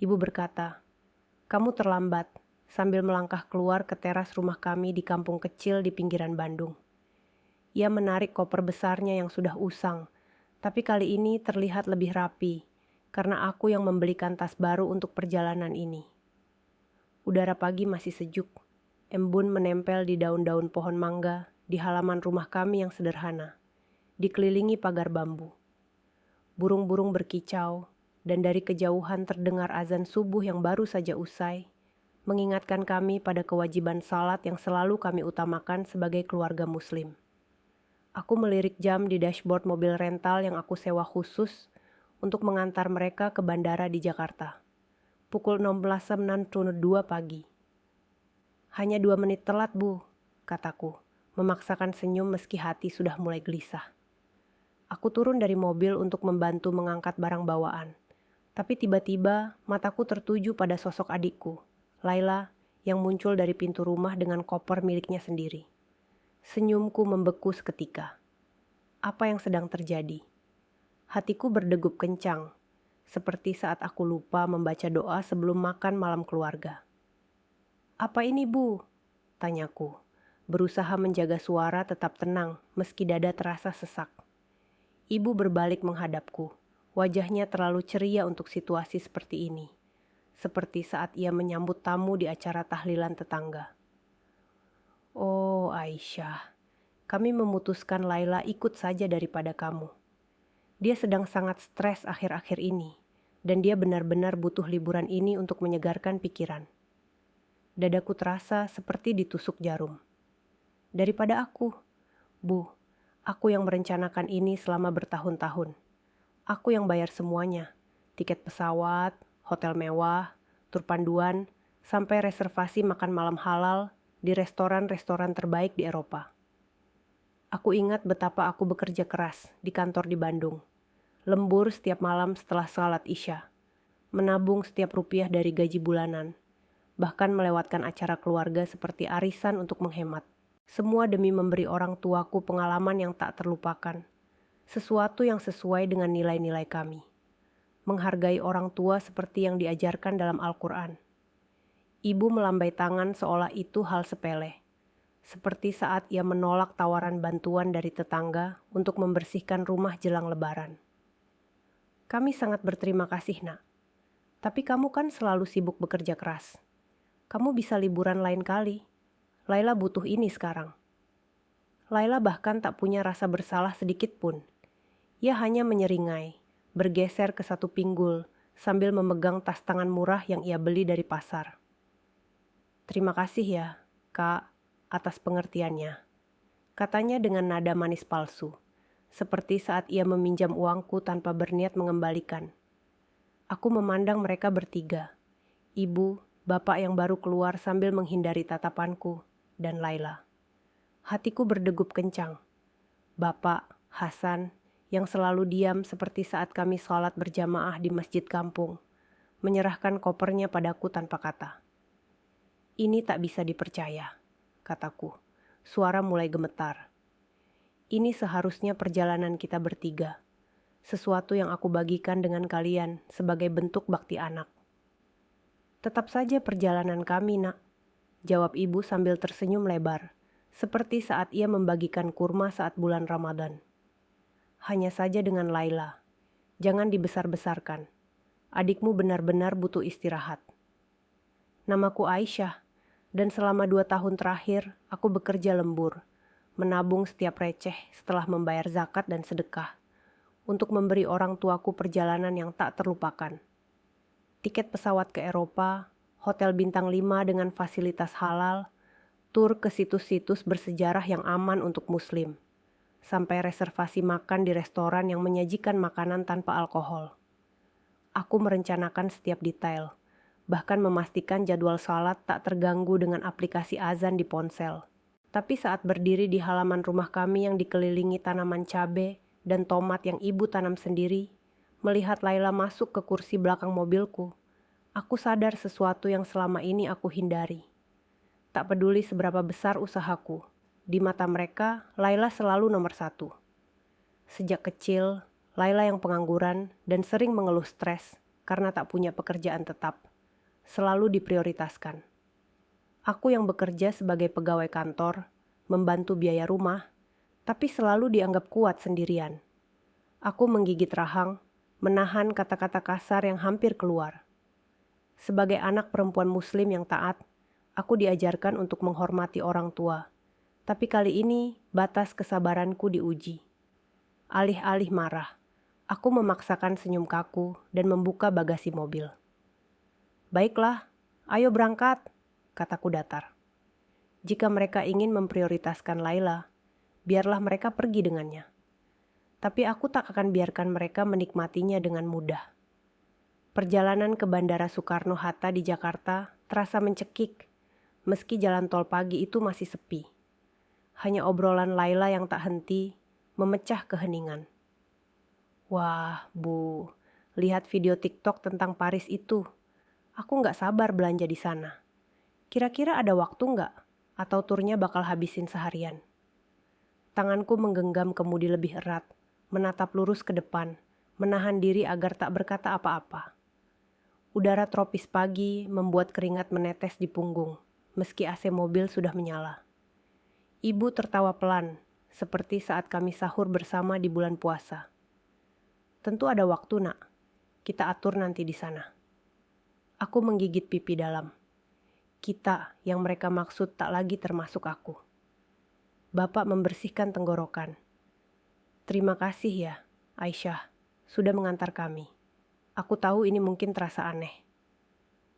Ibu berkata, "Kamu terlambat," sambil melangkah keluar ke teras rumah kami di kampung kecil di pinggiran Bandung. Ia menarik koper besarnya yang sudah usang, tapi kali ini terlihat lebih rapi, karena aku yang membelikan tas baru untuk perjalanan ini. Udara pagi masih sejuk, embun menempel di daun-daun pohon mangga di halaman rumah kami yang sederhana, dikelilingi pagar bambu. Burung-burung berkicau, dan dari kejauhan terdengar azan subuh yang baru saja usai, mengingatkan kami pada kewajiban salat yang selalu kami utamakan sebagai keluarga muslim. Aku melirik jam di dashboard mobil rental yang aku sewa khusus untuk mengantar mereka ke bandara di Jakarta. Pukul 16.02 pagi. "Hanya 2 menit telat, Bu," kataku, memaksakan senyum meski hati sudah mulai gelisah. Aku turun dari mobil untuk membantu mengangkat barang bawaan. Tapi tiba-tiba mataku tertuju pada sosok adikku, Laila, yang muncul dari pintu rumah dengan koper miliknya sendiri. Senyumku membeku seketika. Apa yang sedang terjadi? Hatiku berdegup kencang, seperti saat aku lupa membaca doa sebelum makan malam keluarga. "Apa ini, Bu?" tanyaku, berusaha menjaga suara tetap tenang meski dada terasa sesak. Ibu berbalik menghadapku, wajahnya terlalu ceria untuk situasi seperti ini, seperti saat ia menyambut tamu di acara tahlilan tetangga. "Oh, Aisyah, kami memutuskan Laila ikut saja daripada kamu. Dia sedang sangat stres akhir-akhir ini, dan dia benar-benar butuh liburan ini untuk menyegarkan pikiran." Dadaku terasa seperti ditusuk jarum. "Daripada aku, Bu, aku yang merencanakan ini selama bertahun-tahun. Aku yang bayar semuanya, tiket pesawat, hotel mewah, tur panduan, sampai reservasi makan malam halal di restoran-restoran terbaik di Eropa. Aku ingat betapa aku bekerja keras di kantor di Bandung, lembur setiap malam setelah salat Isya, menabung setiap rupiah dari gaji bulanan, bahkan melewatkan acara keluarga seperti arisan untuk menghemat. Semua demi memberi orang tuaku pengalaman yang tak terlupakan, sesuatu yang sesuai dengan nilai-nilai kami. Menghargai orang tua seperti yang diajarkan dalam Al-Quran." Ibu melambai tangan seolah itu hal sepele, seperti saat ia menolak tawaran bantuan dari tetangga untuk membersihkan rumah jelang Lebaran. "Kami sangat berterima kasih, Nak. Tapi kamu kan selalu sibuk bekerja keras. Kamu bisa liburan lain kali. Laila butuh ini sekarang." Laila bahkan tak punya rasa bersalah sedikit pun. Ia hanya menyeringai, bergeser ke satu pinggul sambil memegang tas tangan murah yang ia beli dari pasar. "Terima kasih ya, Kak, atas pengertiannya," katanya dengan nada manis palsu, seperti saat ia meminjam uangku tanpa berniat mengembalikan. Aku memandang mereka bertiga, ibu, bapak yang baru keluar sambil menghindari tatapanku, dan Laila. Hatiku berdegup kencang. Bapak, Hasan, yang selalu diam seperti saat kami sholat berjamaah di masjid kampung, menyerahkan kopernya padaku tanpa kata. "Ini tak bisa dipercaya," kataku. Suara mulai gemetar. "Ini seharusnya perjalanan kita bertiga. Sesuatu yang aku bagikan dengan kalian sebagai bentuk bakti anak." "Tetap saja perjalanan kami, Nak," jawab ibu sambil tersenyum lebar, seperti saat ia membagikan kurma saat bulan Ramadan. "Hanya saja dengan Laila. Jangan dibesar-besarkan. Adikmu benar-benar butuh istirahat." "Namaku Aisyah, dan selama 2 tahun terakhir aku bekerja lembur, menabung setiap receh setelah membayar zakat dan sedekah, untuk memberi orang tuaku perjalanan yang tak terlupakan. Tiket pesawat ke Eropa, hotel bintang 5 dengan fasilitas halal, tur ke situs-situs bersejarah yang aman untuk muslim, sampai reservasi makan di restoran yang menyajikan makanan tanpa alkohol. Aku merencanakan setiap detail, bahkan memastikan jadwal salat tak terganggu dengan aplikasi azan di ponsel. Tapi saat berdiri di halaman rumah kami yang dikelilingi tanaman cabai dan tomat yang ibu tanam sendiri, melihat Laila masuk ke kursi belakang mobilku, aku sadar sesuatu yang selama ini aku hindari. Tak peduli seberapa besar usahaku, di mata mereka, Laila selalu nomor 1. Sejak kecil, Laila yang pengangguran dan sering mengeluh stres, karena tak punya pekerjaan tetap, selalu diprioritaskan. Aku yang bekerja sebagai pegawai kantor, membantu biaya rumah, tapi selalu dianggap kuat sendirian. Aku menggigit rahang, menahan kata-kata kasar yang hampir keluar. Sebagai anak perempuan muslim yang taat, aku diajarkan untuk menghormati orang tua. Tapi kali ini batas kesabaranku diuji. Alih-alih marah, aku memaksakan senyum kaku dan membuka bagasi mobil. "Baiklah, ayo berangkat," kataku datar. "Jika mereka ingin memprioritaskan Laila, biarlah mereka pergi dengannya. Tapi aku tak akan biarkan mereka menikmatinya dengan mudah." Perjalanan ke Bandara Soekarno-Hatta di Jakarta terasa mencekik, meski jalan tol pagi itu masih sepi. Hanya obrolan Laila yang tak henti, memecah keheningan. "Wah, Bu, lihat video TikTok tentang Paris itu. Aku nggak sabar belanja di sana. Kira-kira ada waktu nggak? Atau turnya bakal habisin seharian?" Tanganku menggenggam kemudi lebih erat, menatap lurus ke depan, menahan diri agar tak berkata apa-apa. Udara tropis pagi membuat keringat menetes di punggung, meski AC mobil sudah menyala. Ibu tertawa pelan, seperti saat kami sahur bersama di bulan puasa. "Tentu ada waktu, Nak. Kita atur nanti di sana." Aku menggigit pipi dalam. Kita yang mereka maksud tak lagi termasuk aku. Bapak membersihkan tenggorokan. "Terima kasih ya, Aisyah, sudah mengantar kami. Aku tahu ini mungkin terasa aneh."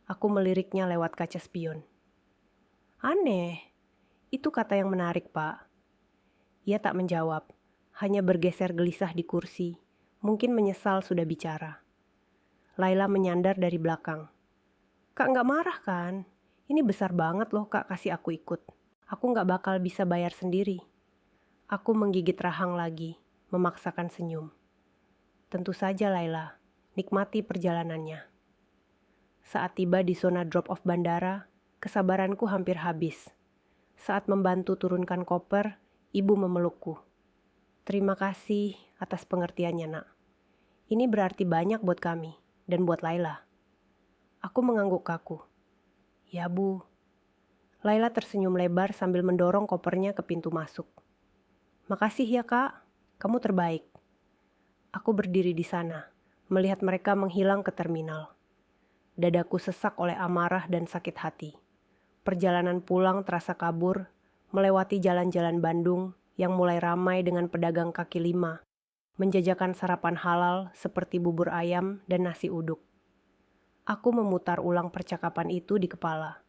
Aku meliriknya lewat kaca spion. "Aneh? Itu kata yang menarik, Pak." Ia tak menjawab, hanya bergeser gelisah di kursi, mungkin menyesal sudah bicara. Laila menyandar dari belakang. "Kak nggak marah kan? Ini besar banget loh Kak kasih aku ikut. Aku nggak bakal bisa bayar sendiri." Aku menggigit rahang lagi, memaksakan senyum. "Tentu saja Laila, nikmati perjalanannya." Saat tiba di zona drop-off bandara, kesabaranku hampir habis. Saat membantu turunkan koper, ibu memelukku. "Terima kasih atas pengertiannya, Nak. Ini berarti banyak buat kami dan buat Laila." Aku mengangguk kaku. "Ya, Bu." Laila tersenyum lebar sambil mendorong kopernya ke pintu masuk. "Makasih ya, Kak. Kamu terbaik." Aku berdiri di sana, melihat mereka menghilang ke terminal. Dadaku sesak oleh amarah dan sakit hati. Perjalanan pulang terasa kabur, melewati jalan-jalan Bandung yang mulai ramai dengan pedagang kaki lima, menjajakan sarapan halal seperti bubur ayam dan nasi uduk. Aku memutar ulang percakapan itu di kepala.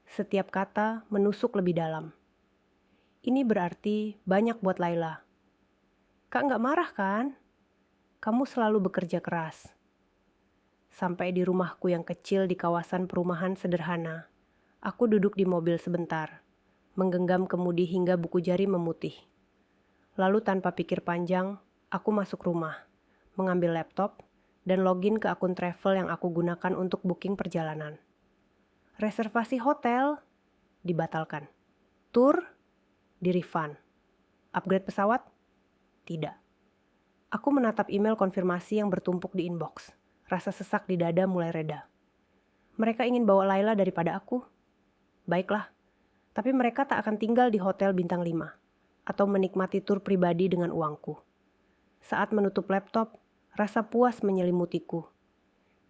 Setiap kata menusuk lebih dalam. Ini berarti banyak buat Laila. "Kak nggak marah kan? Kamu selalu bekerja keras." Sampai di rumahku yang kecil di kawasan perumahan sederhana, aku duduk di mobil sebentar, menggenggam kemudi hingga buku jari memutih. Lalu tanpa pikir panjang, aku masuk rumah, mengambil laptop, dan login ke akun travel yang aku gunakan untuk booking perjalanan. Reservasi hotel dibatalkan. Tur di-refund. Upgrade pesawat? Tidak. Aku menatap email konfirmasi yang bertumpuk di inbox. Rasa sesak di dada mulai reda. Mereka ingin bawa Laila daripada aku. Baiklah, tapi mereka tak akan tinggal di hotel bintang 5 atau menikmati tur pribadi dengan uangku. Saat menutup laptop, rasa puas menyelimutiku.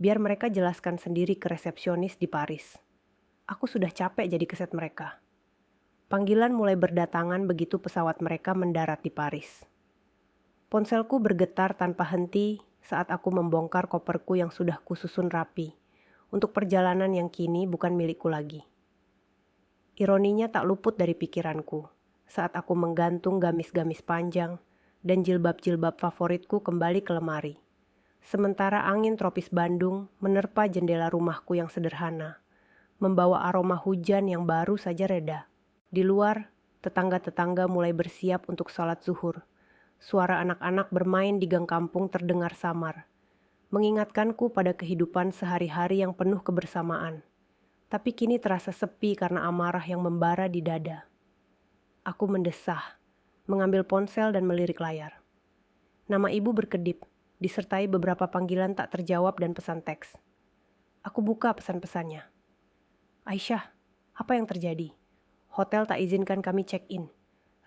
Biar mereka jelaskan sendiri ke resepsionis di Paris. Aku sudah capek jadi keset mereka. Panggilan mulai berdatangan begitu pesawat mereka mendarat di Paris. Ponselku bergetar tanpa henti saat aku membongkar koperku yang sudah kususun rapi untuk perjalanan yang kini bukan milikku lagi. Ironinya tak luput dari pikiranku saat aku menggantung gamis-gamis panjang dan jilbab-jilbab favoritku kembali ke lemari. Sementara angin tropis Bandung menerpa jendela rumahku yang sederhana, membawa aroma hujan yang baru saja reda. Di luar, tetangga-tetangga mulai bersiap untuk sholat zuhur. Suara anak-anak bermain di gang kampung terdengar samar, mengingatkanku pada kehidupan sehari-hari yang penuh kebersamaan. Tapi kini terasa sepi karena amarah yang membara di dada. Aku mendesah, mengambil ponsel dan melirik layar. Nama ibu berkedip, disertai beberapa panggilan tak terjawab dan pesan teks. Aku buka pesan-pesannya. Aisyah, apa yang terjadi? Hotel tak izinkan kami check-in.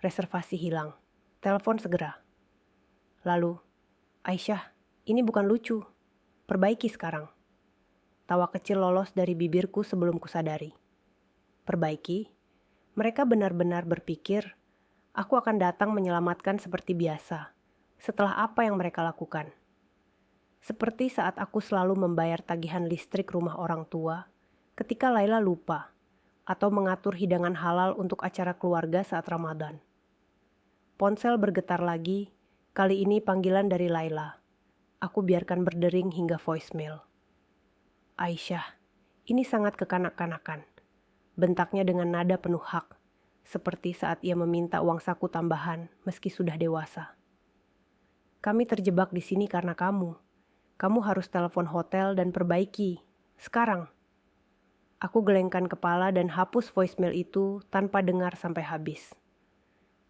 Reservasi hilang. Telepon segera. Lalu, Aisyah, ini bukan lucu. Perbaiki sekarang. Tawa kecil lolos dari bibirku sebelum kusadari. Perbaiki? Mereka benar-benar berpikir aku akan datang menyelamatkan seperti biasa. Setelah apa yang mereka lakukan. Seperti saat aku selalu membayar tagihan listrik rumah orang tua ketika Laila lupa atau mengatur hidangan halal untuk acara keluarga saat Ramadan. Ponsel bergetar lagi, kali ini panggilan dari Laila. Aku biarkan berdering hingga voicemail. Aisyah, ini sangat kekanak-kanakan. Bentaknya dengan nada penuh hak, seperti saat ia meminta uang saku tambahan meski sudah dewasa. Kami terjebak di sini karena kamu. Kamu harus telepon hotel dan perbaiki. Sekarang. Aku gelengkan kepala dan hapus voicemail itu tanpa dengar sampai habis.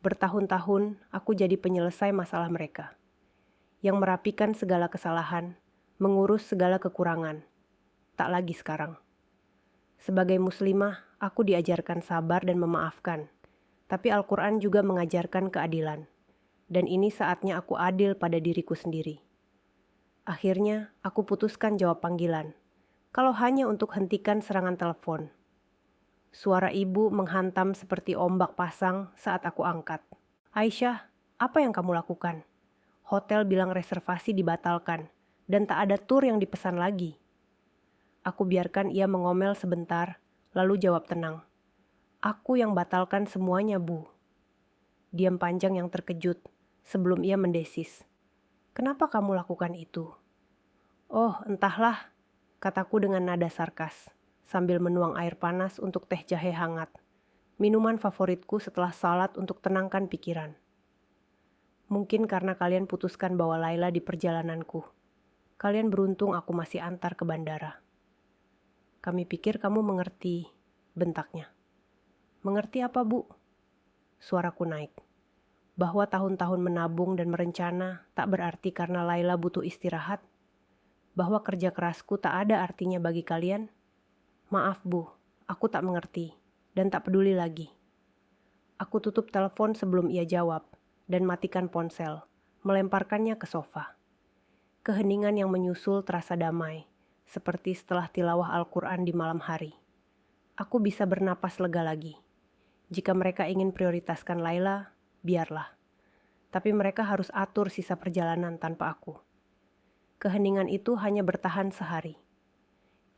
Bertahun-tahun aku jadi penyelesai masalah mereka. Yang merapikan segala kesalahan, mengurus segala kekurangan. Tak lagi sekarang. Sebagai muslimah, aku diajarkan sabar dan memaafkan. Tapi Al-Quran juga mengajarkan keadilan. Dan ini saatnya aku adil pada diriku sendiri. Akhirnya, aku putuskan jawab panggilan. Kalau hanya untuk hentikan serangan telepon. Suara ibu menghantam seperti ombak pasang saat aku angkat. Aisyah, apa yang kamu lakukan? Hotel bilang reservasi dibatalkan. Dan tak ada tur yang dipesan lagi. Aku biarkan ia mengomel sebentar, lalu jawab tenang. Aku yang batalkan semuanya, Bu. Diam panjang yang terkejut, sebelum ia mendesis. Kenapa kamu lakukan itu? Oh, entahlah, kataku dengan nada sarkas, sambil menuang air panas untuk teh jahe hangat. Minuman favoritku setelah salat untuk tenangkan pikiran. Mungkin karena kalian putuskan bawa Laila di perjalananku. Kalian beruntung aku masih antar ke bandara. Kami pikir kamu mengerti, bentaknya. Mengerti apa, Bu? Suaraku naik. Bahwa tahun-tahun menabung dan merencana tak berarti karena Laila butuh istirahat. Bahwa kerja kerasku tak ada artinya bagi kalian. Maaf, Bu, aku tak mengerti dan tak peduli lagi. Aku tutup telepon sebelum ia jawab dan matikan ponsel, melemparkannya ke sofa. Keheningan yang menyusul terasa damai. Seperti setelah tilawah Al-Quran di malam hari. Aku bisa bernapas lega lagi. Jika mereka ingin prioritaskan Laila, biarlah. Tapi mereka harus atur sisa perjalanan tanpa aku. Keheningan itu hanya bertahan sehari.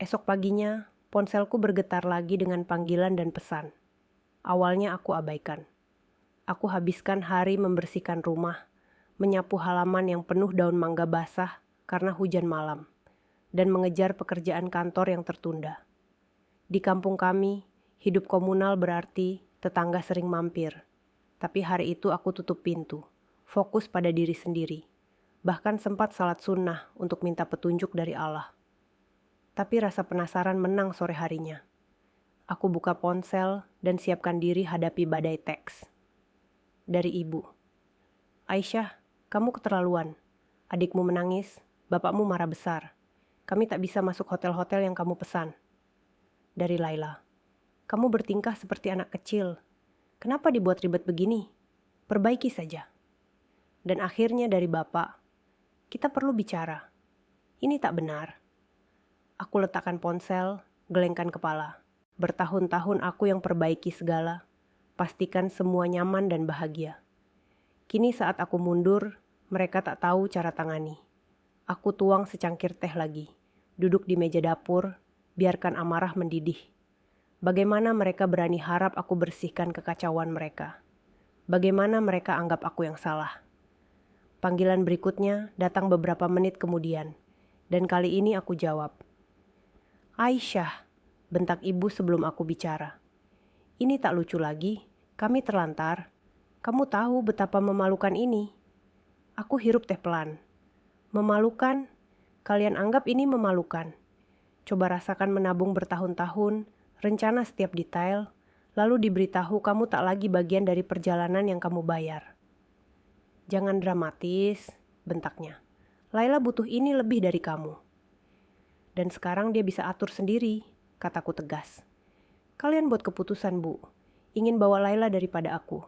Esok paginya, ponselku bergetar lagi dengan panggilan dan pesan. Awalnya aku abaikan. Aku habiskan hari membersihkan rumah, menyapu halaman yang penuh daun mangga basah karena hujan malam. Dan mengejar pekerjaan kantor yang tertunda. Di kampung kami, hidup komunal berarti tetangga sering mampir. Tapi hari itu aku tutup pintu, fokus pada diri sendiri. Bahkan sempat salat sunnah untuk minta petunjuk dari Allah. Tapi rasa penasaran menang sore harinya. Aku buka ponsel dan siapkan diri hadapi badai teks. Dari ibu. Aisyah, kamu keterlaluan. Adikmu menangis, bapakmu marah besar. Kami tak bisa masuk hotel-hotel yang kamu pesan. Dari Laila. Kamu bertingkah seperti anak kecil. Kenapa dibuat ribet begini? Perbaiki saja. Dan akhirnya dari bapak. Kita perlu bicara. Ini tak benar. Aku letakkan ponsel, gelengkan kepala. Bertahun-tahun aku yang perbaiki segala. Pastikan semua nyaman dan bahagia. Kini saat aku mundur, mereka tak tahu cara tangani. Aku tuang secangkir teh lagi. Duduk di meja dapur, biarkan amarah mendidih. Bagaimana mereka berani harap aku bersihkan kekacauan mereka? Bagaimana mereka anggap aku yang salah? Panggilan berikutnya datang beberapa menit kemudian, dan kali ini aku jawab. Aisyah, bentak ibu sebelum aku bicara. Ini tak lucu lagi, kami terlantar. Kamu tahu betapa memalukan ini. Aku hirup teh pelan. Memalukan? Kalian anggap ini memalukan. Coba rasakan menabung bertahun-tahun, rencana setiap detail, lalu diberitahu kamu tak lagi bagian dari perjalanan yang kamu bayar. Jangan dramatis, bentaknya. Laila butuh ini lebih dari kamu. Dan sekarang dia bisa atur sendiri, kataku tegas. Kalian buat keputusan, Bu. Ingin bawa Laila daripada aku.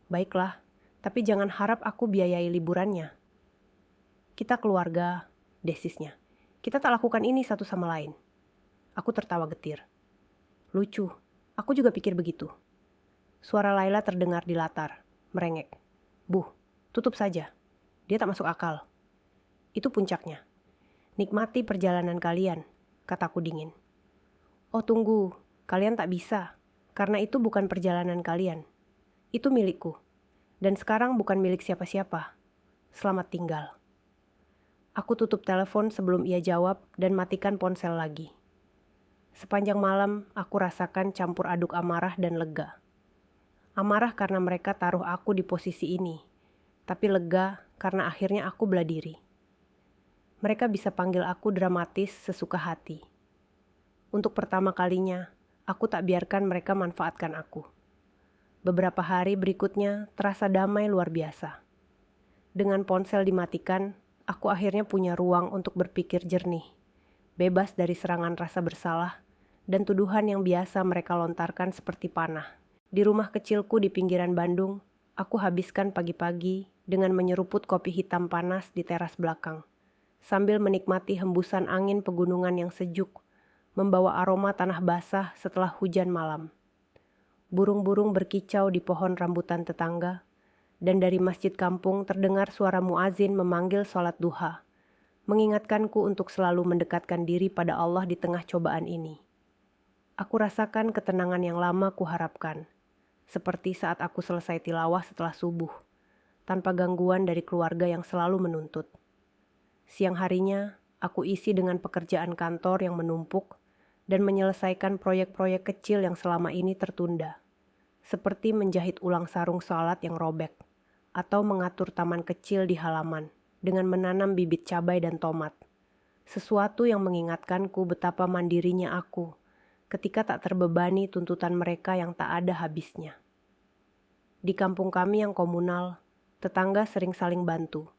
Baiklah, tapi jangan harap aku biayai liburannya. Kita keluarga, desisnya. Kita tak lakukan ini satu sama lain. Aku tertawa getir. Lucu, aku juga pikir begitu. Suara Laila terdengar di latar, merengek. Bu, tutup saja. Dia tak masuk akal. Itu puncaknya. Nikmati perjalanan kalian, kataku dingin. Oh tunggu, kalian tak bisa. Karena itu bukan perjalanan kalian. Itu milikku. Dan sekarang bukan milik siapa-siapa. Selamat tinggal. Aku tutup telepon sebelum ia jawab dan matikan ponsel lagi. Sepanjang malam, aku rasakan campur aduk amarah dan lega. Amarah karena mereka taruh aku di posisi ini, tapi lega karena akhirnya aku bela diri. Mereka bisa panggil aku dramatis sesuka hati. Untuk pertama kalinya, aku tak biarkan mereka manfaatkan aku. Beberapa hari berikutnya terasa damai luar biasa. Dengan ponsel dimatikan, aku akhirnya punya ruang untuk berpikir jernih, bebas dari serangan rasa bersalah dan tuduhan yang biasa mereka lontarkan seperti panah. Di rumah kecilku di pinggiran Bandung, aku habiskan pagi-pagi dengan menyeruput kopi hitam panas di teras belakang, sambil menikmati hembusan angin pegunungan yang sejuk, membawa aroma tanah basah setelah hujan malam. Burung-burung berkicau di pohon rambutan tetangga, dan dari masjid kampung terdengar suara muazin memanggil sholat duha, mengingatkanku untuk selalu mendekatkan diri pada Allah di tengah cobaan ini. Aku rasakan ketenangan yang lama kuharapkan, seperti saat aku selesai tilawah setelah subuh, tanpa gangguan dari keluarga yang selalu menuntut. Siang harinya, aku isi dengan pekerjaan kantor yang menumpuk dan menyelesaikan proyek-proyek kecil yang selama ini tertunda, seperti menjahit ulang sarung sholat yang robek, atau mengatur taman kecil di halaman dengan menanam bibit cabai dan tomat. Sesuatu yang mengingatkanku betapa mandirinya aku ketika tak terbebani tuntutan mereka yang tak ada habisnya. Di kampung kami yang komunal, tetangga sering saling bantu,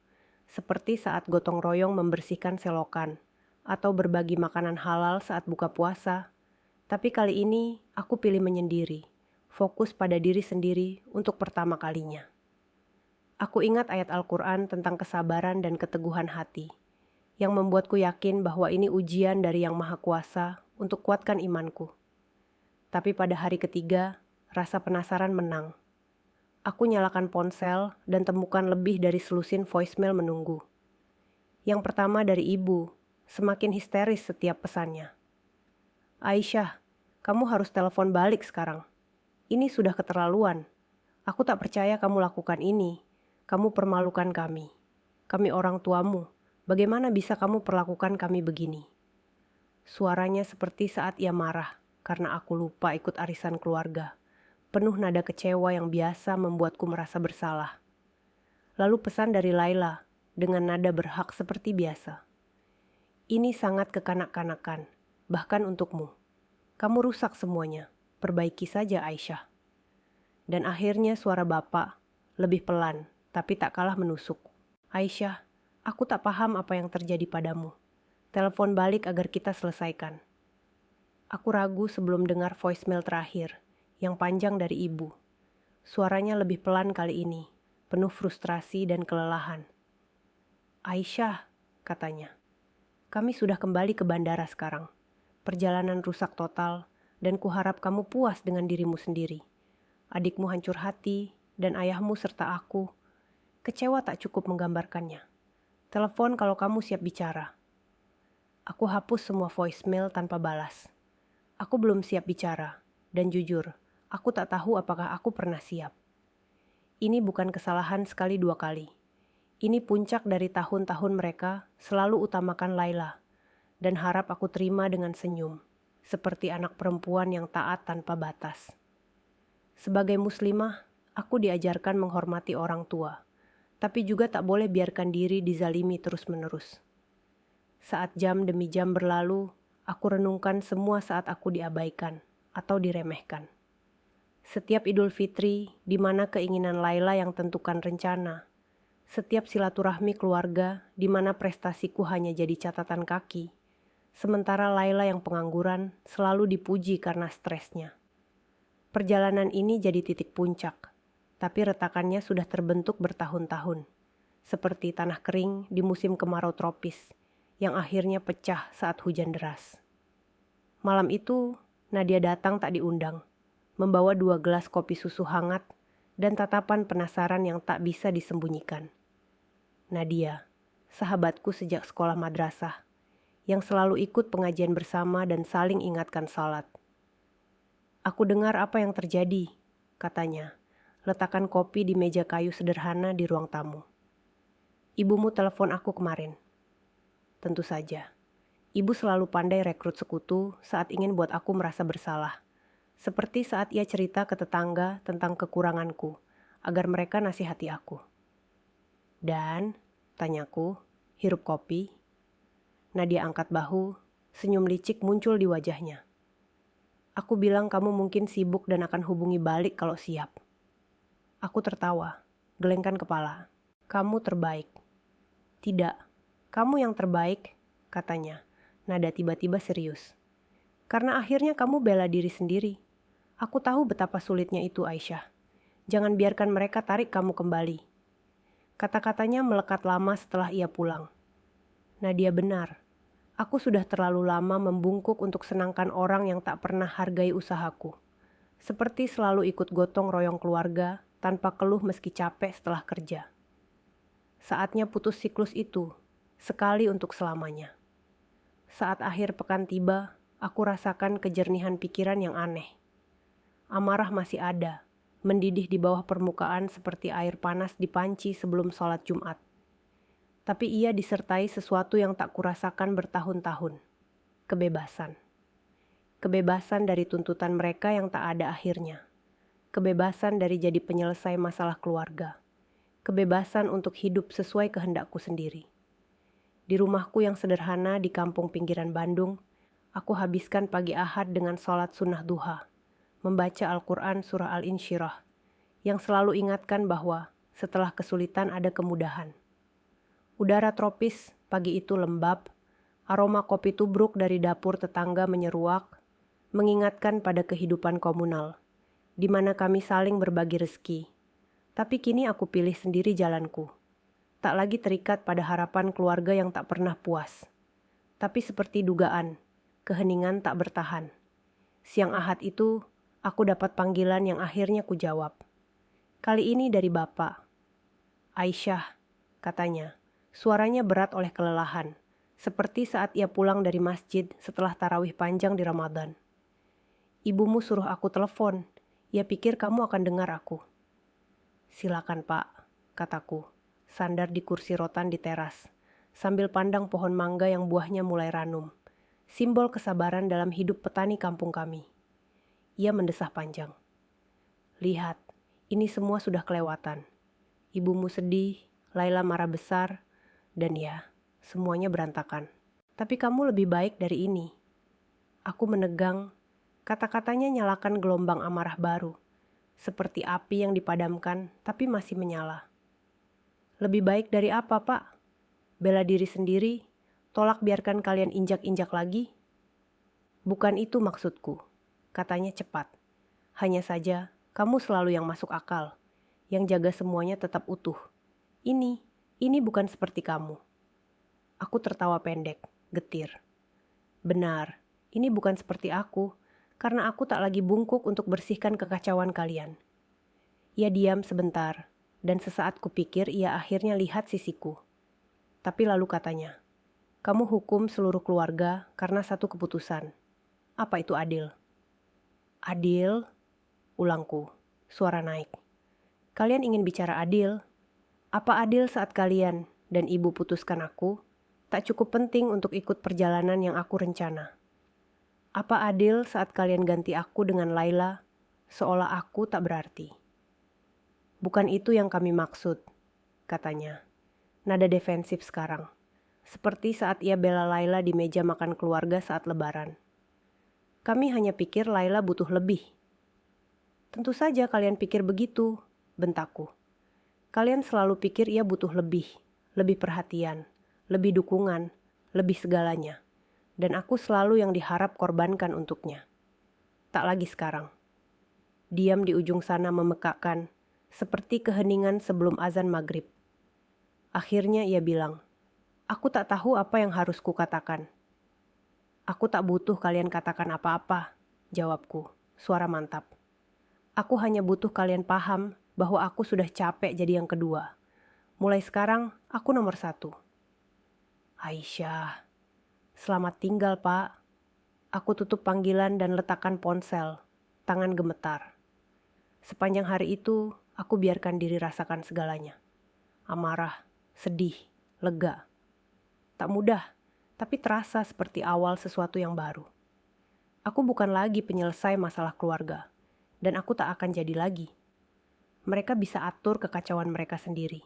seperti saat gotong royong membersihkan selokan atau berbagi makanan halal saat buka puasa. Tapi kali ini aku pilih menyendiri, fokus pada diri sendiri untuk pertama kalinya. Aku ingat ayat Al-Quran tentang kesabaran dan keteguhan hati, yang membuatku yakin bahwa ini ujian dari Yang Maha Kuasa untuk kuatkan imanku. Tapi pada hari ketiga, rasa penasaran menang. Aku nyalakan ponsel dan temukan lebih dari selusin voicemail menunggu. Yang pertama dari ibu, semakin histeris setiap pesannya. Aisyah, kamu harus telepon balik sekarang. Ini sudah keterlaluan. Aku tak percaya kamu lakukan ini. Kamu permalukan kami. Kami orang tuamu. Bagaimana bisa kamu perlakukan kami begini? Suaranya seperti saat ia marah karena aku lupa ikut arisan keluarga. Penuh nada kecewa yang biasa membuatku merasa bersalah. Lalu pesan dari Laila dengan nada berhak seperti biasa. Ini sangat kekanak-kanakan, bahkan untukmu. Kamu rusak semuanya, perbaiki saja Aisyah. Dan akhirnya suara bapak, lebih pelan, tapi tak kalah menusuk. Aisyah, aku tak paham apa yang terjadi padamu. Telepon balik agar kita selesaikan. Aku ragu sebelum dengar voicemail terakhir, yang panjang dari ibu. Suaranya lebih pelan kali ini, penuh frustrasi dan kelelahan. Aisyah, katanya, kami sudah kembali ke bandara sekarang. Perjalanan rusak total, dan kuharap kamu puas dengan dirimu sendiri. Adikmu hancur hati, dan ayahmu serta aku. Kecewa tak cukup menggambarkannya. Telepon kalau kamu siap bicara. Aku hapus semua voicemail tanpa balas. Aku belum siap bicara, dan jujur, aku tak tahu apakah aku pernah siap. Ini bukan kesalahan sekali dua kali. Ini puncak dari tahun-tahun mereka selalu utamakan Laila, dan harap aku terima dengan senyum, seperti anak perempuan yang taat tanpa batas. Sebagai muslimah, aku diajarkan menghormati orang tua, tapi juga tak boleh biarkan diri dizalimi terus-menerus. Saat jam demi jam berlalu, aku renungkan semua saat aku diabaikan atau diremehkan. Setiap Idul Fitri, di mana keinginan Laila yang tentukan rencana, Setiap silaturahmi keluarga di mana prestasiku hanya jadi catatan kaki, sementara Laila yang pengangguran selalu dipuji karena stresnya. Perjalanan ini jadi titik puncak, tapi retakannya sudah terbentuk bertahun-tahun, seperti tanah kering di musim kemarau tropis yang akhirnya pecah saat hujan deras. Malam itu, Nadia datang tak diundang, membawa 2 gelas kopi susu hangat dan tatapan penasaran yang tak bisa disembunyikan. Nadia, sahabatku sejak sekolah madrasah, yang selalu ikut pengajian bersama dan saling ingatkan salat. Aku dengar apa yang terjadi, katanya, letakkan kopi di meja kayu sederhana di ruang tamu. Ibumu telepon aku kemarin. Tentu saja, ibu selalu pandai rekrut sekutu saat ingin buat aku merasa bersalah. Seperti saat ia cerita ke tetangga tentang kekuranganku, agar mereka nasihati aku. Dan, tanyaku, hirup kopi. Nadia angkat bahu, senyum licik muncul di wajahnya. Aku bilang kamu mungkin sibuk dan akan hubungi balik kalau siap. Aku tertawa, gelengkan kepala. Kamu terbaik. Tidak, kamu yang terbaik, katanya. Nada tiba-tiba serius. Karena akhirnya kamu bela diri sendiri. Aku tahu betapa sulitnya itu, Aisyah. Jangan biarkan mereka tarik kamu kembali. Kata-katanya melekat lama setelah ia pulang. Nadia benar. Aku sudah terlalu lama membungkuk untuk senangkan orang yang tak pernah hargai usahaku. Seperti selalu ikut gotong royong keluarga tanpa keluh meski capek setelah kerja. Saatnya putus siklus itu, sekali untuk selamanya. Saat akhir pekan tiba, aku rasakan kejernihan pikiran yang aneh. Amarah masih ada, mendidih di bawah permukaan seperti air panas di panci sebelum sholat Jumat. Tapi ia disertai sesuatu yang tak kurasakan bertahun-tahun. Kebebasan. Kebebasan dari tuntutan mereka yang tak ada akhirnya. Kebebasan dari jadi penyelesai masalah keluarga. Kebebasan untuk hidup sesuai kehendakku sendiri. Di rumahku yang sederhana di kampung pinggiran Bandung, aku habiskan pagi Ahad dengan sholat sunnah duha, membaca Al-Quran surah Al-Insyirah, yang selalu ingatkan bahwa setelah kesulitan ada kemudahan. Udara tropis pagi itu lembab, aroma kopi tubruk dari dapur tetangga menyeruak, mengingatkan pada kehidupan komunal, di mana kami saling berbagi rezeki. Tapi kini aku pilih sendiri jalanku, tak lagi terikat pada harapan keluarga yang tak pernah puas. Tapi seperti dugaan, keheningan tak bertahan. Siang Ahad itu, aku dapat panggilan yang akhirnya ku jawab. Kali ini dari Bapak. Aisyah, katanya. Suaranya berat oleh kelelahan, seperti saat ia pulang dari masjid setelah tarawih panjang di Ramadan. Ibumu suruh aku telepon, ia pikir kamu akan dengar aku. Silakan Pak, kataku, sandar di kursi rotan di teras, sambil pandang pohon mangga yang buahnya mulai ranum, simbol kesabaran dalam hidup petani kampung kami. Ia mendesah panjang. Lihat, ini semua sudah kelewatan. Ibumu sedih, Laila marah besar, dan ya, semuanya berantakan. Tapi kamu lebih baik dari ini. Aku menegang, kata-katanya nyalakan gelombang amarah baru, seperti api yang dipadamkan tapi masih menyala. Lebih baik dari apa, Pak? Bela diri sendiri, tolak biarkan kalian injak-injak lagi? Bukan itu maksudku, katanya cepat. Hanya saja, kamu selalu yang masuk akal, yang jaga semuanya tetap utuh. Ini bukan seperti kamu. Aku tertawa pendek, getir. Benar, ini bukan seperti aku, karena aku tak lagi bungkuk untuk bersihkan kekacauan kalian. Ia diam sebentar, dan sesaat kupikir ia akhirnya lihat sisiku. Tapi lalu katanya, kamu hukum seluruh keluarga karena satu keputusan. Apa itu adil? Adil? Ulangku, suara naik. Kalian ingin bicara adil? Apa adil saat kalian dan ibu putuskan aku tak cukup penting untuk ikut perjalanan yang aku rencana? Apa adil saat kalian ganti aku dengan Laila, seolah aku tak berarti? Bukan itu yang kami maksud, katanya. Nada defensif sekarang, seperti saat ia bela Laila di meja makan keluarga saat lebaran. Kami hanya pikir Laila butuh lebih. Tentu saja kalian pikir begitu, bentakku. Kalian selalu pikir ia butuh lebih perhatian, lebih dukungan, lebih segalanya. Dan aku selalu yang diharap korbankan untuknya. Tak lagi sekarang. Diam di ujung sana memekakkan, seperti keheningan sebelum azan maghrib. Akhirnya ia bilang, "Aku tak tahu apa yang harus kukatakan." "Aku tak butuh kalian katakan apa-apa," jawabku, suara mantap. "Aku hanya butuh kalian paham bahwa aku sudah capek jadi yang kedua. Mulai sekarang, aku nomor 1. "Aisyah, selamat tinggal, Pak." Aku tutup panggilan dan letakkan ponsel, tangan gemetar. Sepanjang hari itu, aku biarkan diri rasakan segalanya. Amarah, sedih, lega. Tak mudah, tapi terasa seperti awal sesuatu yang baru. Aku bukan lagi penyelesai masalah keluarga, dan aku tak akan jadi lagi. Mereka bisa atur kekacauan mereka sendiri.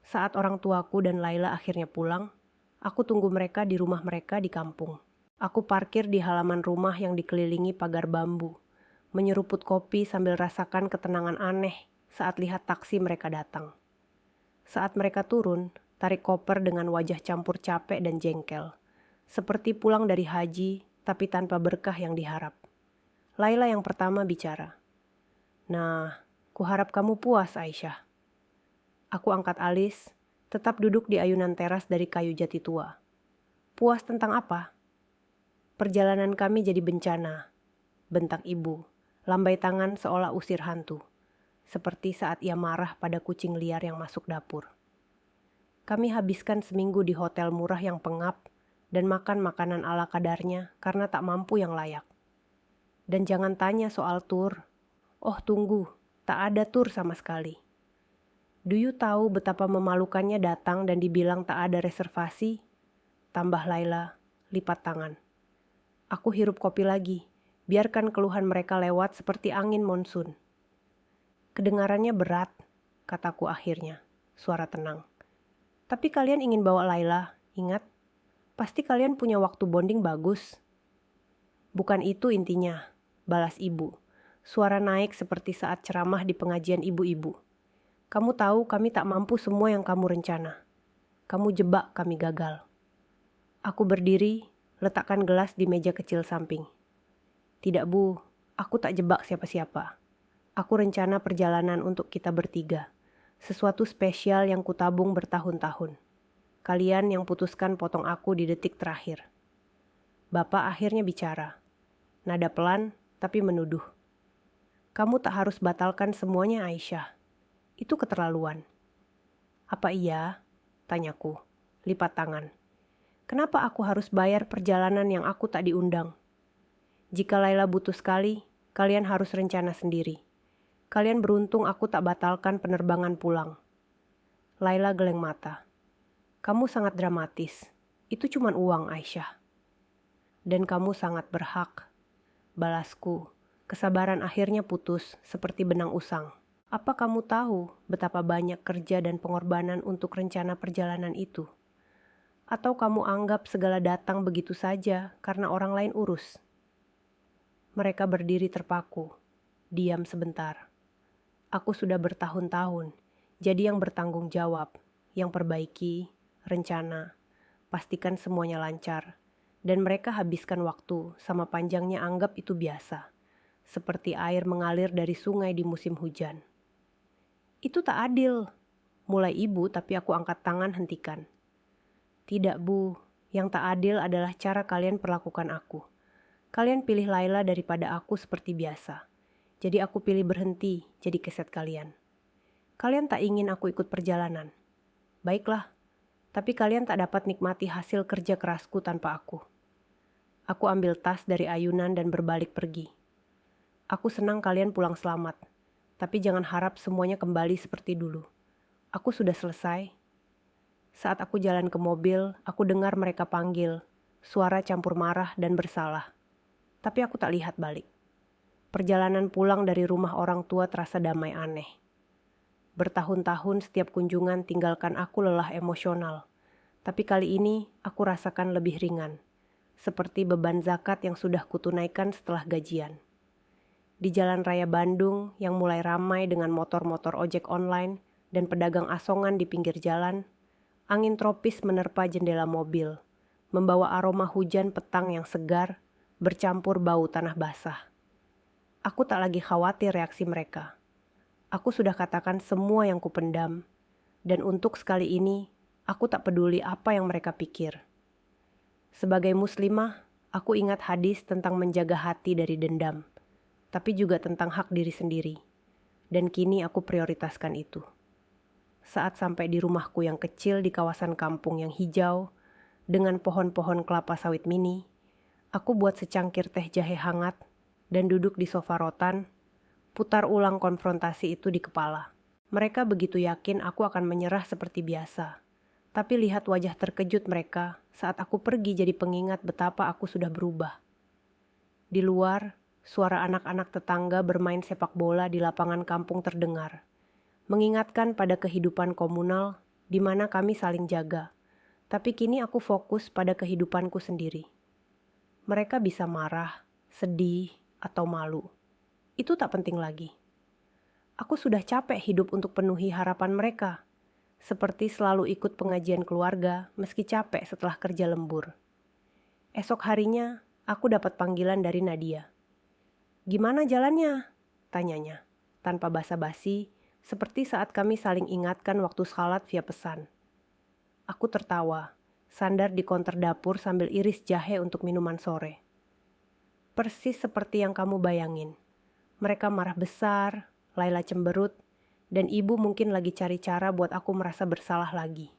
Saat orang tuaku dan Laila akhirnya pulang, aku tunggu mereka di rumah mereka di kampung. Aku parkir di halaman rumah yang dikelilingi pagar bambu, menyeruput kopi sambil rasakan ketenangan aneh saat lihat taksi mereka datang. Saat mereka turun, tarik koper dengan wajah campur capek dan jengkel, seperti pulang dari haji tapi tanpa berkah yang diharap. Laila yang pertama bicara. "Nah, kuharap kamu puas, Aisyah." Aku angkat alis, tetap duduk di ayunan teras dari kayu jati tua. "Puas tentang apa?" "Perjalanan kami jadi bencana," bentak ibu, lambai tangan seolah usir hantu, seperti saat ia marah pada kucing liar yang masuk dapur. "Kami habiskan seminggu di hotel murah yang pengap dan makan makanan ala kadarnya karena tak mampu yang layak. Dan jangan tanya soal tur. Oh tunggu, tak ada tur sama sekali. Do you tahu betapa memalukannya datang dan dibilang tak ada reservasi?" Tambah Laila, lipat tangan. Aku hirup kopi lagi, biarkan keluhan mereka lewat seperti angin monsun. "Kedengarannya berat," kataku akhirnya, suara tenang. "Tapi kalian ingin bawa Laila, ingat? Pasti kalian punya waktu bonding bagus." "Bukan itu intinya," balas ibu. Suara naik seperti saat ceramah di pengajian ibu-ibu. "Kamu tahu kami tak mampu semua yang kamu rencana. Kamu jebak kami gagal." Aku berdiri, letakkan gelas di meja kecil samping. "Tidak Bu, aku tak jebak siapa-siapa. Aku rencana perjalanan untuk kita bertiga. Sesuatu spesial yang kutabung bertahun-tahun. Kalian yang putuskan potong aku di detik terakhir." Bapak akhirnya bicara. Nada pelan, tapi menuduh. "Kamu tak harus batalkan semuanya, Aisyah. Itu keterlaluan." "Apa iya?" tanyaku, lipat tangan. "Kenapa aku harus bayar perjalanan yang aku tak diundang? Jika Laila butuh sekali, kalian harus rencana sendiri. Kalian beruntung aku tak batalkan penerbangan pulang." Laila geleng mata. "Kamu sangat dramatis. Itu cuma uang, Aisyah." "Dan kamu sangat berhak," balasku. Kesabaran akhirnya putus seperti benang usang. "Apa kamu tahu betapa banyak kerja dan pengorbanan untuk rencana perjalanan itu? Atau kamu anggap segala datang begitu saja karena orang lain urus?" Mereka berdiri terpaku, diam sebentar. Aku sudah bertahun-tahun, jadi yang bertanggung jawab, yang perbaiki, rencana, pastikan semuanya lancar. Dan mereka habiskan waktu sama panjangnya anggap itu biasa, seperti air mengalir dari sungai di musim hujan. "Itu tak adil," mulai ibu, tapi aku angkat tangan hentikan. "Tidak Bu, yang tak adil adalah cara kalian perlakukan aku. Kalian pilih Laila daripada aku seperti biasa. Jadi aku pilih berhenti jadi keset kalian. Kalian tak ingin aku ikut perjalanan. Baiklah, tapi kalian tak dapat nikmati hasil kerja kerasku tanpa aku." Aku ambil tas dari ayunan dan berbalik pergi. "Aku senang kalian pulang selamat, tapi jangan harap semuanya kembali seperti dulu. Aku sudah selesai." Saat aku jalan ke mobil, aku dengar mereka panggil, suara campur marah dan bersalah. Tapi aku tak lihat balik. Perjalanan pulang dari rumah orang tua terasa damai aneh. Bertahun-tahun setiap kunjungan tinggalkan aku lelah emosional. Tapi kali ini aku rasakan lebih ringan. Seperti beban zakat yang sudah kutunaikan setelah gajian. Di jalan raya Bandung yang mulai ramai dengan motor-motor ojek online, dan pedagang asongan di pinggir jalan, angin tropis menerpa jendela mobil, membawa aroma hujan petang yang segar, bercampur bau tanah basah. Aku tak lagi khawatir reaksi mereka. Aku sudah katakan semua yang kupendam, dan untuk sekali ini, aku tak peduli apa yang mereka pikir. Sebagai muslimah, aku ingat hadis tentang menjaga hati dari dendam, tapi juga tentang hak diri sendiri. Dan kini aku prioritaskan itu. Saat sampai di rumahku yang kecil di kawasan kampung yang hijau, dengan pohon-pohon kelapa sawit mini, aku buat secangkir teh jahe hangat dan duduk di sofa rotan, putar ulang konfrontasi itu di kepala. Mereka begitu yakin aku akan menyerah seperti biasa. Tapi lihat wajah terkejut mereka saat aku pergi jadi pengingat betapa aku sudah berubah. Di luar, suara anak-anak tetangga bermain sepak bola di lapangan kampung terdengar, mengingatkan pada kehidupan komunal di mana kami saling jaga. Tapi kini aku fokus pada kehidupanku sendiri. Mereka bisa marah, sedih, atau malu. Itu tak penting lagi. Aku sudah capek hidup untuk penuhi harapan mereka. Seperti selalu ikut pengajian keluarga meski capek setelah kerja lembur. Esok harinya, aku dapat panggilan dari Nadia. "Gimana jalannya?" tanyanya, tanpa basa-basi, seperti saat kami saling ingatkan waktu salat via pesan. Aku tertawa, sandar di konter dapur sambil iris jahe untuk minuman sore. Persis seperti yang kamu bayangin. Mereka marah besar, Laila cemberut, dan ibu mungkin lagi cari cara buat aku merasa bersalah lagi.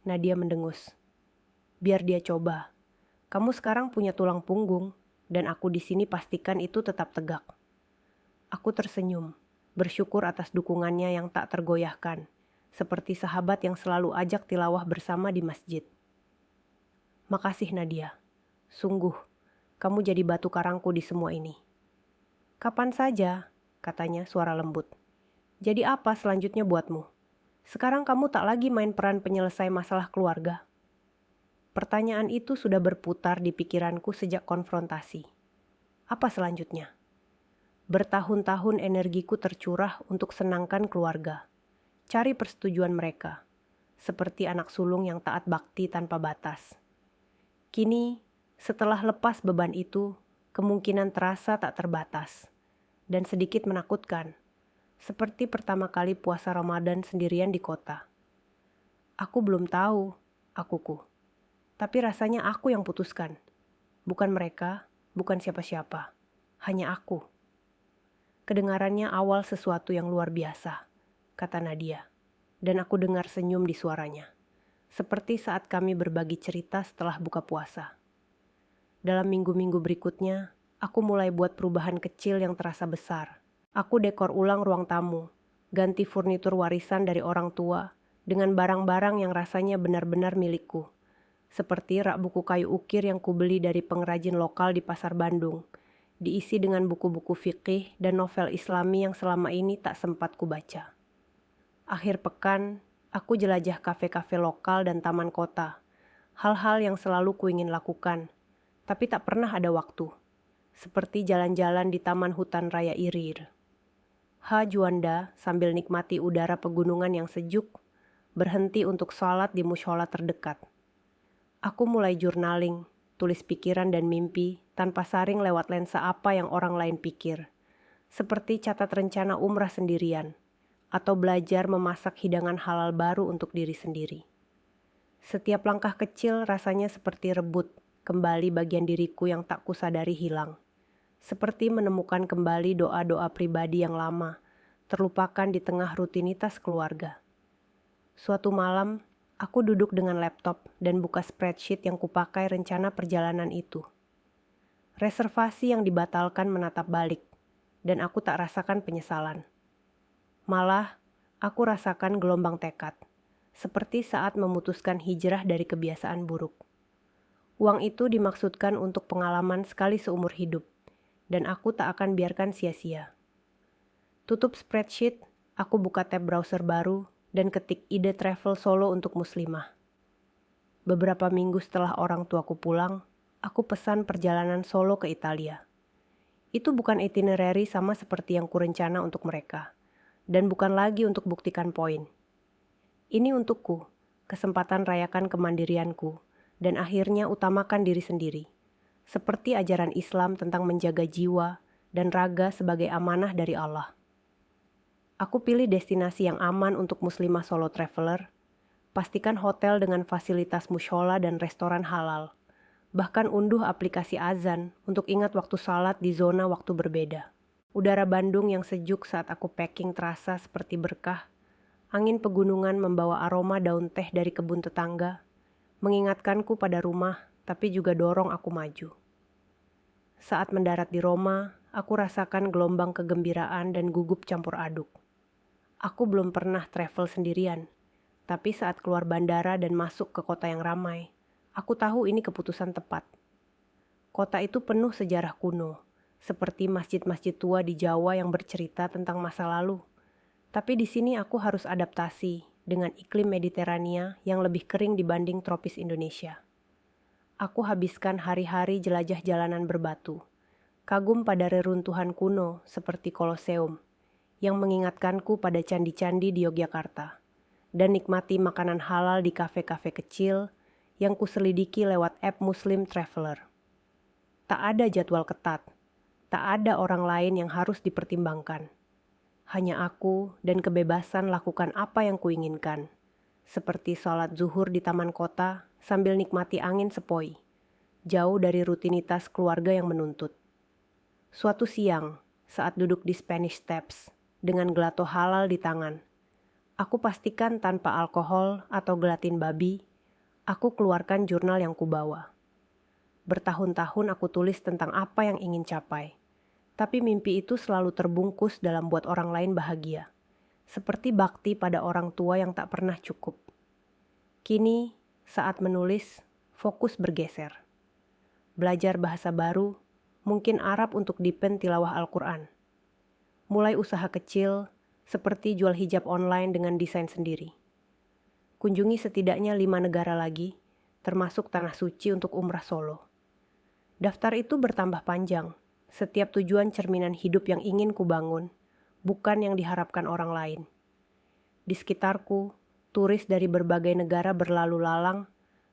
Nadia mendengus. "Biar dia coba. Kamu sekarang punya tulang punggung, dan aku di sini pastikan itu tetap tegak." Aku tersenyum, bersyukur atas dukungannya yang tak tergoyahkan, seperti sahabat yang selalu ajak tilawah bersama di masjid. "Makasih Nadia. Sungguh, kamu jadi batu karangku di semua ini." "Kapan saja," katanya suara lembut. "Jadi apa selanjutnya buatmu? Sekarang kamu tak lagi main peran penyelesai masalah keluarga." Pertanyaan itu sudah berputar di pikiranku sejak konfrontasi. Apa selanjutnya? Bertahun-tahun energiku tercurah untuk senangkan keluarga, cari persetujuan mereka, seperti anak sulung yang taat bakti tanpa batas. Kini, setelah lepas beban itu, kemungkinan terasa tak terbatas, dan sedikit menakutkan, seperti pertama kali puasa Ramadan sendirian di kota. Aku belum tahu, akuku. Tapi rasanya aku yang putuskan. Bukan mereka, bukan siapa-siapa. Hanya aku. Kedengarannya awal sesuatu yang luar biasa, kata Nadia. Dan aku dengar senyum di suaranya. Seperti saat kami berbagi cerita setelah buka puasa. Dalam minggu-minggu berikutnya, aku mulai buat perubahan kecil yang terasa besar. Aku dekor ulang ruang tamu, ganti furnitur warisan dari orang tua, dengan barang-barang yang rasanya benar-benar milikku. Seperti rak buku kayu ukir yang kubeli dari pengrajin lokal di Pasar Bandung, diisi dengan buku-buku fikih dan novel Islami yang selama ini tak sempat kubaca. Akhir pekan, aku jelajah kafe-kafe lokal dan taman kota, hal-hal yang selalu kuingin lakukan, tapi tak pernah ada waktu, seperti jalan-jalan di Taman Hutan Raya Irir. Juanda sambil nikmati udara pegunungan yang sejuk, berhenti untuk sholat di mushola terdekat. Aku mulai journaling, tulis pikiran dan mimpi tanpa saring lewat lensa apa yang orang lain pikir, seperti catat rencana umrah sendirian, atau belajar memasak hidangan halal baru untuk diri sendiri. Setiap langkah kecil rasanya seperti rebut kembali bagian diriku yang tak kusadari hilang. Seperti menemukan kembali doa-doa pribadi yang lama, terlupakan di tengah rutinitas keluarga. Suatu malam, aku duduk dengan laptop dan buka spreadsheet yang kupakai rencana perjalanan itu. Reservasi yang dibatalkan menatap balik, dan aku tak rasakan penyesalan. Malah, aku rasakan gelombang tekad, seperti saat memutuskan hijrah dari kebiasaan buruk. Uang itu dimaksudkan untuk pengalaman sekali seumur hidup, dan aku tak akan biarkan sia-sia. Tutup spreadsheet, aku buka tab browser baru dan ketik ide travel solo untuk muslimah. Beberapa minggu setelah orang tuaku pulang, aku pesan perjalanan solo ke Italia. Itu bukan itinerary sama seperti yang kurencana untuk mereka, dan bukan lagi untuk buktikan poin. Ini untukku, kesempatan rayakan kemandirianku, dan akhirnya utamakan diri sendiri. Seperti ajaran Islam tentang menjaga jiwa dan raga sebagai amanah dari Allah. Aku pilih destinasi yang aman untuk muslimah solo traveler. Pastikan hotel dengan fasilitas mushola dan restoran halal. Bahkan unduh aplikasi azan untuk ingat waktu salat di zona waktu berbeda. Udara Bandung yang sejuk saat aku packing terasa seperti berkah. Angin pegunungan membawa aroma daun teh dari kebun tetangga, mengingatkanku pada rumah, tapi juga dorong aku maju. Saat mendarat di Roma, aku rasakan gelombang kegembiraan dan gugup campur aduk. Aku belum pernah travel sendirian, tapi saat keluar bandara dan masuk ke kota yang ramai, aku tahu ini keputusan tepat. Kota itu penuh sejarah kuno, seperti masjid-masjid tua di Jawa yang bercerita tentang masa lalu. Tapi di sini aku harus adaptasi dengan iklim Mediterania yang lebih kering dibanding tropis Indonesia. Aku habiskan hari-hari jelajah jalanan berbatu, kagum pada reruntuhan kuno seperti Koloseum, yang mengingatkanku pada candi-candi di Yogyakarta, dan nikmati makanan halal di kafe-kafe kecil yang kuselidiki lewat app Muslim Traveler. Tak ada jadwal ketat, tak ada orang lain yang harus dipertimbangkan. Hanya aku dan kebebasan lakukan apa yang kuinginkan, seperti sholat zuhur di taman kota sambil nikmati angin sepoi, jauh dari rutinitas keluarga yang menuntut. Suatu siang, saat duduk di Spanish Steps dengan gelato halal di tangan, aku pastikan tanpa alkohol atau gelatin babi, aku keluarkan jurnal yang kubawa. Bertahun-tahun aku tulis tentang apa yang ingin capai, tapi mimpi itu selalu terbungkus dalam buat orang lain bahagia, seperti bakti pada orang tua yang tak pernah cukup. Kini, saat menulis, fokus bergeser. Belajar bahasa baru, mungkin Arab untuk deepen tilawah Al-Quran. Mulai usaha kecil, seperti jual hijab online dengan desain sendiri. Kunjungi setidaknya 5 negara lagi, termasuk Tanah Suci untuk umrah solo. Daftar itu bertambah panjang, setiap tujuan cerminan hidup yang ingin kubangun, bukan yang diharapkan orang lain. Di sekitarku, turis dari berbagai negara berlalu lalang,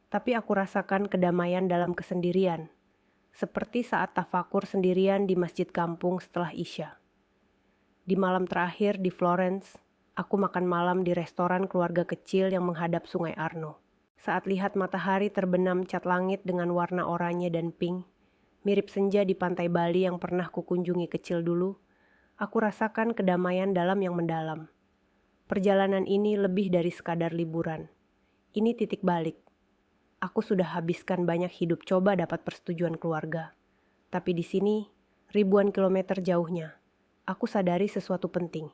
tapi aku rasakan kedamaian dalam kesendirian, seperti saat tafakur sendirian di masjid kampung setelah Isya. Di malam terakhir di Florence, aku makan malam di restoran keluarga kecil yang menghadap Sungai Arno. Saat lihat matahari terbenam cat langit dengan warna oranye dan pink, mirip senja di pantai Bali yang pernah kukunjungi kecil dulu, aku rasakan kedamaian dalam yang mendalam. Perjalanan ini lebih dari sekadar liburan. Ini titik balik. Aku sudah habiskan banyak hidup coba dapat persetujuan keluarga. Tapi di sini, ribuan kilometer jauhnya, aku sadari sesuatu penting.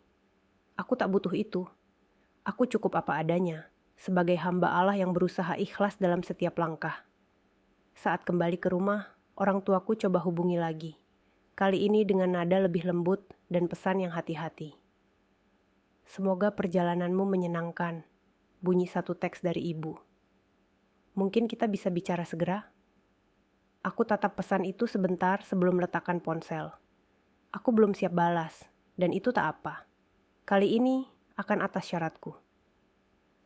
Aku tak butuh itu. Aku cukup apa adanya, sebagai hamba Allah yang berusaha ikhlas dalam setiap langkah. Saat kembali ke rumah, orang tuaku coba hubungi lagi. Kali ini dengan nada lebih lembut dan pesan yang hati-hati. Semoga perjalananmu menyenangkan, bunyi satu teks dari ibu. Mungkin kita bisa bicara segera? Aku tatap pesan itu sebentar sebelum letakkan ponsel. Aku belum siap balas, dan itu tak apa. Kali ini akan atas syaratku.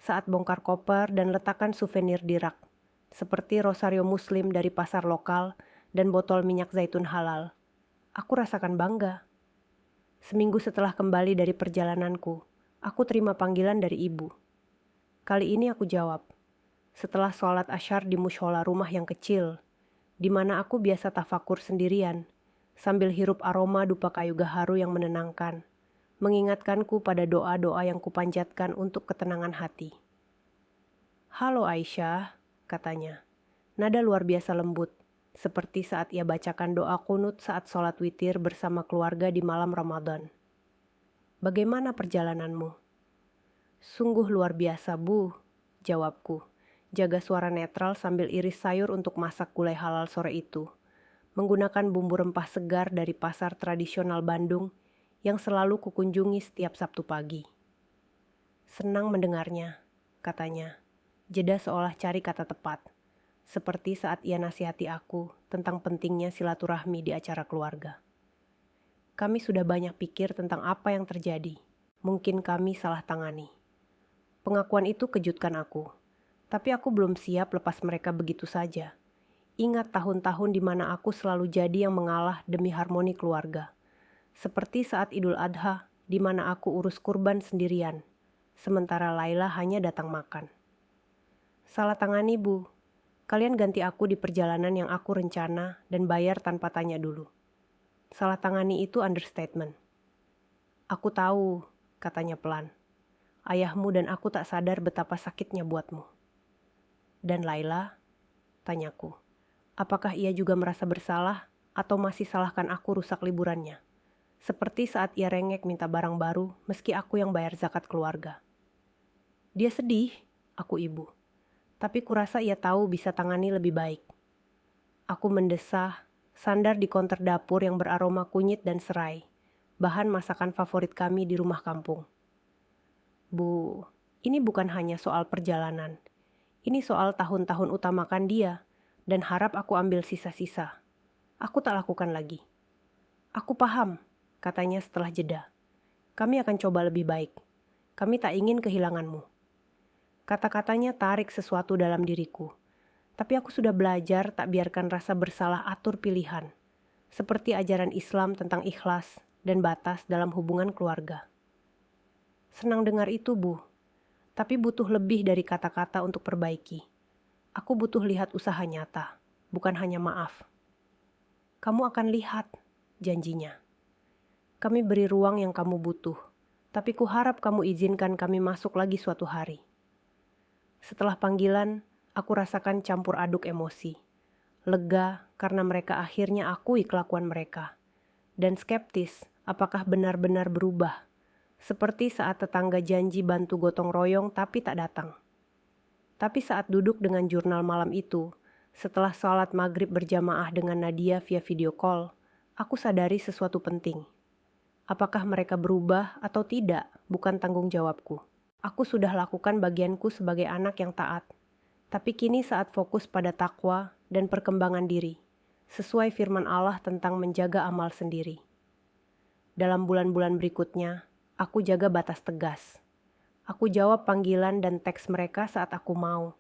Saat bongkar koper dan letakkan souvenir di rak, seperti rosario muslim dari pasar lokal dan botol minyak zaitun halal, aku rasakan bangga. Seminggu setelah kembali dari perjalananku, aku terima panggilan dari ibu. Kali ini aku jawab, setelah sholat asyar di mushola rumah yang kecil, di mana aku biasa tafakur sendirian, sambil hirup aroma dupa kayu gaharu yang menenangkan, mengingatkanku pada doa-doa yang kupanjatkan untuk ketenangan hati. "Halo Aisyah," katanya, nada luar biasa lembut, seperti saat ia bacakan doa kunut saat sholat witir bersama keluarga di malam Ramadan. "Bagaimana perjalananmu?" "Sungguh luar biasa, Bu," jawabku. Jaga suara netral sambil iris sayur untuk masak gulai halal sore itu. Menggunakan bumbu rempah segar dari pasar tradisional Bandung yang selalu kukunjungi setiap Sabtu pagi. "Senang mendengarnya," katanya. Jeda seolah cari kata tepat. Seperti saat ia nasihati aku tentang pentingnya silaturahmi di acara keluarga. "Kami sudah banyak pikir tentang apa yang terjadi. Mungkin kami salah tangani. Pengakuan itu kejutkan aku. Tapi aku belum siap lepas mereka begitu saja. Ingat tahun-tahun di mana aku selalu jadi yang mengalah demi harmoni keluarga. Seperti saat Idul Adha, di mana aku urus kurban sendirian. Sementara Laila hanya datang makan. Salah tangani, Bu. Kalian ganti aku di perjalanan yang aku rencana dan bayar tanpa tanya dulu. Salah tangani itu understatement. Aku tahu, katanya pelan. Ayahmu dan aku tak sadar betapa sakitnya buatmu. Dan Laila, tanyaku. Apakah ia juga merasa bersalah atau masih salahkan aku rusak liburannya? Seperti saat ia rengek minta barang baru meski aku yang bayar zakat keluarga. Dia sedih, aku ibu. Tapi kurasa ia tahu bisa tangani lebih baik. Aku mendesah, sandar di konter dapur yang beraroma kunyit dan serai, bahan masakan favorit kami di rumah kampung. Bu, ini bukan hanya soal perjalanan. Ini soal tahun-tahun utamakan dia dan harap aku ambil sisa-sisa. Aku tak lakukan lagi. Aku paham, katanya setelah jeda. Kami akan coba lebih baik. Kami tak ingin kehilanganmu. Kata-katanya tarik sesuatu dalam diriku. Tapi aku sudah belajar tak biarkan rasa bersalah atur pilihan. Seperti ajaran Islam tentang ikhlas dan batas dalam hubungan keluarga. Senang dengar itu, Bu. Tapi butuh lebih dari kata-kata untuk perbaiki. Aku butuh lihat usaha nyata, bukan hanya maaf. Kamu akan lihat, janjinya. Kami beri ruang yang kamu butuh, tapi kuharap kamu izinkan kami masuk lagi suatu hari. Setelah panggilan, aku rasakan campur aduk emosi. Lega karena mereka akhirnya akui kelakuan mereka. Dan skeptis apakah benar-benar berubah. Seperti saat tetangga janji bantu gotong royong tapi tak datang. Tapi saat duduk dengan jurnal malam itu, setelah sholat maghrib berjamaah dengan Nadia via video call, aku sadari sesuatu penting. Apakah mereka berubah atau tidak bukan tanggung jawabku. Aku sudah lakukan bagianku sebagai anak yang taat. Tapi kini saat fokus pada takwa dan perkembangan diri, sesuai firman Allah tentang menjaga amal sendiri. Dalam bulan-bulan berikutnya, aku jaga batas tegas. Aku jawab panggilan dan teks mereka saat aku mau,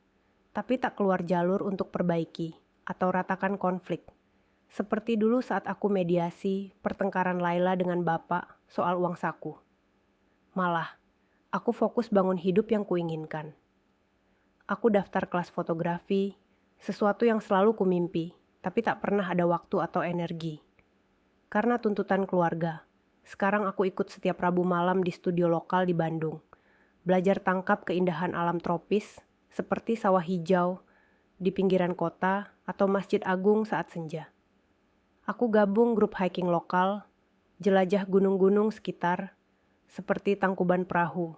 tapi tak keluar jalur untuk perbaiki atau ratakan konflik. Seperti dulu saat aku mediasi pertengkaran Laila dengan bapak soal uang saku. Malah, aku fokus bangun hidup yang kuinginkan. Aku daftar kelas fotografi, sesuatu yang selalu kumimpi, tapi tak pernah ada waktu atau energi. Karena tuntutan keluarga, sekarang aku ikut setiap Rabu malam di studio lokal di Bandung. Belajar tangkap keindahan alam tropis, seperti sawah hijau, di pinggiran kota, atau Masjid Agung saat senja. Aku gabung grup hiking lokal, jelajah gunung-gunung sekitar, seperti Tangkuban Perahu,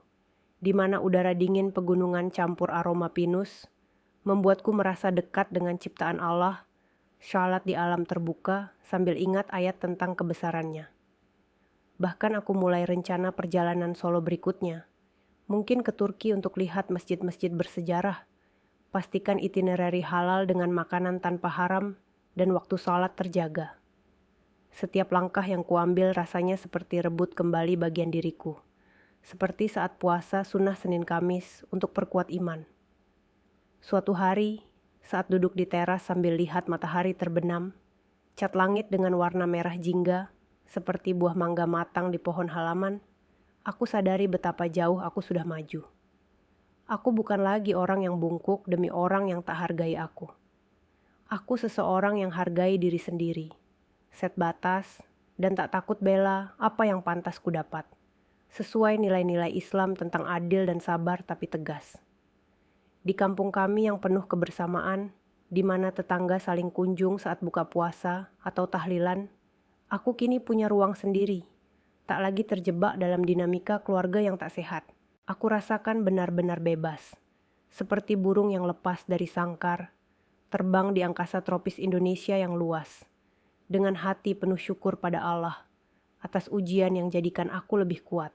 di mana udara dingin pegunungan campur aroma pinus, membuatku merasa dekat dengan ciptaan Allah, syalat di alam terbuka sambil ingat ayat tentang kebesarannya. Bahkan aku mulai rencana perjalanan solo berikutnya, mungkin ke Turki untuk lihat masjid-masjid bersejarah, pastikan itinerary halal dengan makanan tanpa haram, dan waktu sholat terjaga. Setiap langkah yang kuambil rasanya seperti rebut kembali bagian diriku. Seperti saat puasa sunnah Senin Kamis untuk perkuat iman. Suatu hari, saat duduk di teras sambil lihat matahari terbenam, cat langit dengan warna merah jingga, seperti buah mangga matang di pohon halaman, aku sadari betapa jauh aku sudah maju. Aku bukan lagi orang yang bungkuk demi orang yang tak hargai aku. Aku seseorang yang hargai diri sendiri, set batas, dan tak takut bela apa yang pantas ku dapat. Sesuai nilai-nilai Islam tentang adil dan sabar tapi tegas. Di kampung kami yang penuh kebersamaan, di mana tetangga saling kunjung saat buka puasa atau tahlilan, aku kini punya ruang sendiri, tak lagi terjebak dalam dinamika keluarga yang tak sehat. Aku rasakan benar-benar bebas, seperti burung yang lepas dari sangkar, terbang di angkasa tropis Indonesia yang luas, dengan hati penuh syukur pada Allah, atas ujian yang jadikan aku lebih kuat.